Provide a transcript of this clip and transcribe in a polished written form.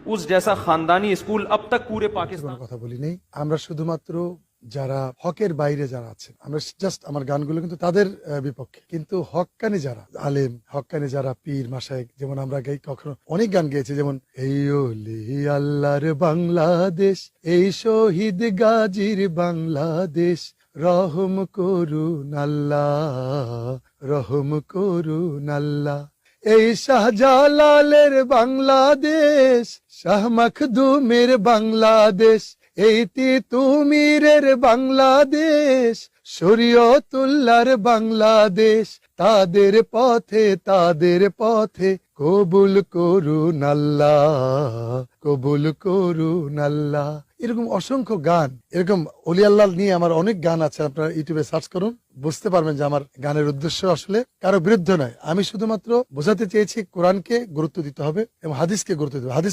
उस जैसा खानदानी स्कूल अब तक पूरे पाकिस्तान কথা বলি নেই। আমরা শুধুমাত্র যারা হকের বাইরে যারা আছেন, আমরা জাস্ট আমার গানগুলো কিন্তু তাদের বিপক্ষে, কিন্তু হক্কানি যারা আলেম, হক্কানি যারা পীর মাশায়েখ, যেমন আমরা গাই, কখনো অনেক গান গেয়েছি, যেমন এই ওলি আল্লাহর বাংলাদেশ, এই শহীদ গাজীর বাংলাদেশ, রহম করুন আল্লাহ, রহম করুন আল্লাহ। এই শাহজালালের বাংলাদেশ, শাহ মখদুমের বাংলাদেশ, এই তিতুমিরের বাংলাদেশ, শরীয়তুল্লাহর বাংলাদেশ, তাদের পথে কবুল করুন আল্লাহ, কবুল করুন আল্লাহ। এরকম অসংখ্য গান, এরকম অলি আল্লাহ নিয়ে আমার অনেক গান আছে, আপনারা ইউটিউবে সার্চ করুন, বুঝতে পারবেন যে আমার গানের উদ্দেশ্য আসলে কারো বিরুদ্ধে নয়। আমি শুধুমাত্র বোঝাতে চেয়েছি কোরআনকে গুরুত্ব দিতে হবে এবং হাদিসকে গুরুত্ব দিতে হবে। হাদিস